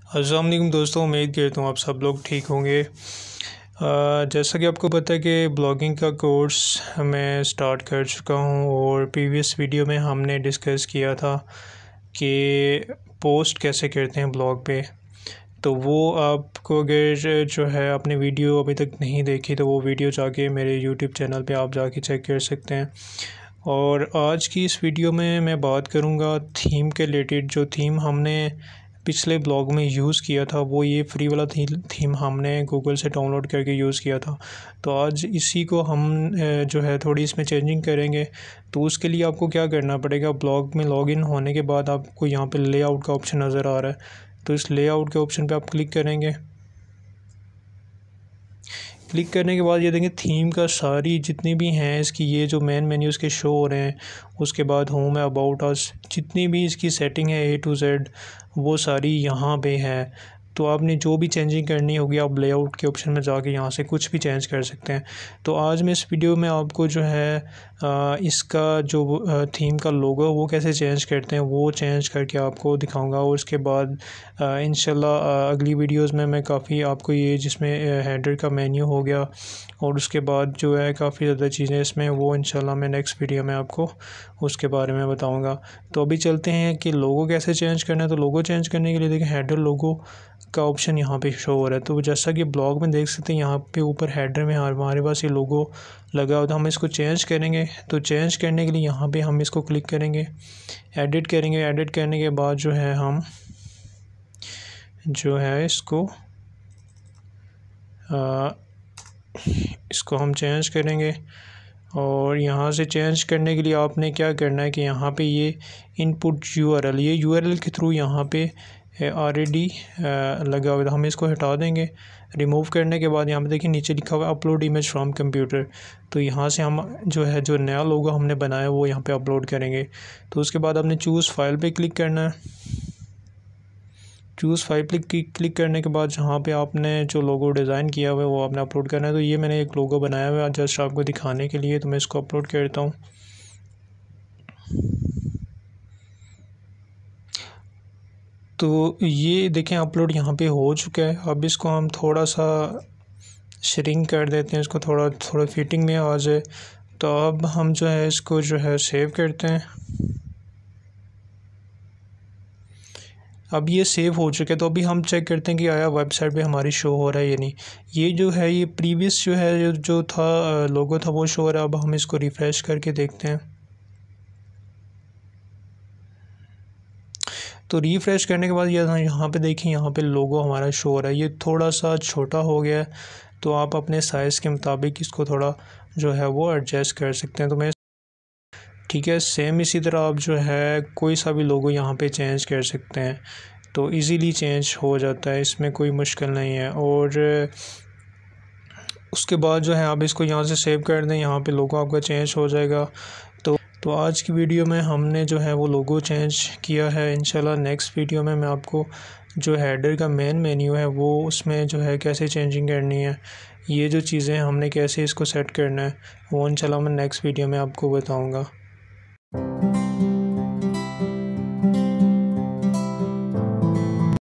अस्सलाम वालेकुम दोस्तों, उम्मीद करता हूँ आप सब लोग ठीक होंगे। जैसा कि आपको पता है कि ब्लॉगिंग का कोर्स मैं स्टार्ट कर चुका हूँ और प्रीवियस वीडियो में हमने डिस्कस किया था कि पोस्ट कैसे करते हैं ब्लॉग पे। तो वो आपको अगर जो है आपने वीडियो अभी तक नहीं देखी तो वो वीडियो जाके मेरे यूट्यूब चैनल पे आप जाके चेक कर सकते हैं। और आज की इस वीडियो में मैं बात करूँगा थीम के रिलेटेड। जो थीम हमने पिछले ब्लॉग में यूज़ किया था वो ये फ्री वाला थीम हमने गूगल से डाउनलोड करके यूज़ किया था। तो आज इसी को हम जो है थोड़ी इसमें चेंजिंग करेंगे। तो उसके लिए आपको क्या करना पड़ेगा, ब्लॉग में लॉगिन होने के बाद आपको यहाँ पे लेआउट का ऑप्शन नज़र आ रहा है। तो इस लेआउट के ऑप्शन पे आप क्लिक करेंगे। क्लिक करने के बाद ये देखेंगे थीम का सारी जितनी भी हैं इसकी ये जो मेन मेन्यूज़ के शो हो रहे हैं। उसके बाद होम है, अबाउट अस, जितनी भी इसकी सेटिंग है A to Z वो सारी यहाँ पे है। तो आपने जो भी चेंजिंग करनी होगी आप लेआउट के ऑप्शन में जाके यहाँ से कुछ भी चेंज कर सकते हैं। तो आज मैं इस वीडियो में आपको जो है इसका जो थीम का लोगो वो कैसे चेंज करते हैं वो चेंज करके आपको दिखाऊंगा। और उसके बाद इंशाल्लाह अगली वीडियोस में मैं काफ़ी आपको ये जिसमें हेडर का मेन्यू हो गया और उसके बाद जो है काफ़ी ज़्यादा चीज़ें इसमें वो इंशाल्लाह मैं नेक्स्ट वीडियो में आपको उसके बारे में बताऊंगा। तो अभी चलते हैं कि लोगो कैसे चेंज करना है। तो लोगो चेंज करने के लिए देखिए हेडर लोगो का ऑप्शन यहाँ पे शो हो रहा है। तो जैसा कि ब्लॉग में देख सकते हैं यहाँ पे ऊपर हेडर में हमारे पास ये लोगो लगा हुआ था। हम इसको चेंज करेंगे। तो चेंज करने के लिए यहाँ पे हम इसको क्लिक करेंगे, एडिट करेंगे। एडिट करने के बाद जो है हम जो है इसको हम चेंज करेंगे। और यहाँ से चेंज करने के लिए आपने क्या करना है कि यहाँ पे ये इनपुट URL, ये URL के थ्रू यहाँ पे ऑलरेडी लगा हुआ था। हम इसको हटा देंगे। रिमूव करने के बाद यहाँ पे देखिए नीचे लिखा हुआ है अपलोड इमेज फ्रॉम कंप्यूटर। तो यहाँ से हम जो है जो नया लोगो हमने बनाया वो यहाँ पे अपलोड करेंगे। तो उसके बाद आपने चूज़ फाइल पे क्लिक करना है। चूज़ फाइल पे क्लिक करने के बाद जहाँ पे आपने जो लोगो डिज़ाइन किया हुआ है वो आपने अपलोड करना है। तो ये मैंने एक लोगो बनाया हुआ है जस्ट आपको दिखाने के लिए, तो मैं इसको अपलोड करता हूँ। तो ये देखें अपलोड यहाँ पे हो चुका है। अब इसको हम थोड़ा सा श्रिंक कर देते हैं, इसको थोड़ा फिटिंग में आ जाए। तो अब हम जो है इसको जो है सेव करते हैं। अब ये सेव हो चुका है। तो अभी हम चेक करते हैं कि आया वेबसाइट पे हमारी शो हो रहा है या नहीं। ये जो है ये प्रीवियस जो है जो था लोगो था वो शो हो रहा है। अब हम इसको रिफ़्रेश करके देखते हैं। तो रिफ़्रेश करने के बाद ये यहाँ पे देखिए यहाँ पे लोगो हमारा शो हो रहा है। ये थोड़ा सा छोटा हो गया है तो आप अपने साइज़ के मुताबिक इसको थोड़ा जो है वो एडजस्ट कर सकते हैं। तो मैं ठीक है, सेम इसी तरह आप जो है कोई सा भी लोगो यहाँ पे चेंज कर सकते हैं। तो इजीली चेंज हो जाता है, इसमें कोई मुश्किल नहीं है। और उसके बाद जो है आप इसको यहाँ से सेव कर दें, यहाँ पे लोगो आपका चेंज हो जाएगा। तो आज की वीडियो में हमने जो है वो लोगो चेंज किया है। इंशाल्लाह नेक्स्ट वीडियो में मैं आपको जो हेडर का मेन मेन्यू है वो उसमें जो है कैसे चेंजिंग करनी है, ये जो चीज़ें हमने कैसे इसको सेट करना है वो इंशाल्लाह मैं नेक्स्ट वीडियो में आपको बताऊँगा।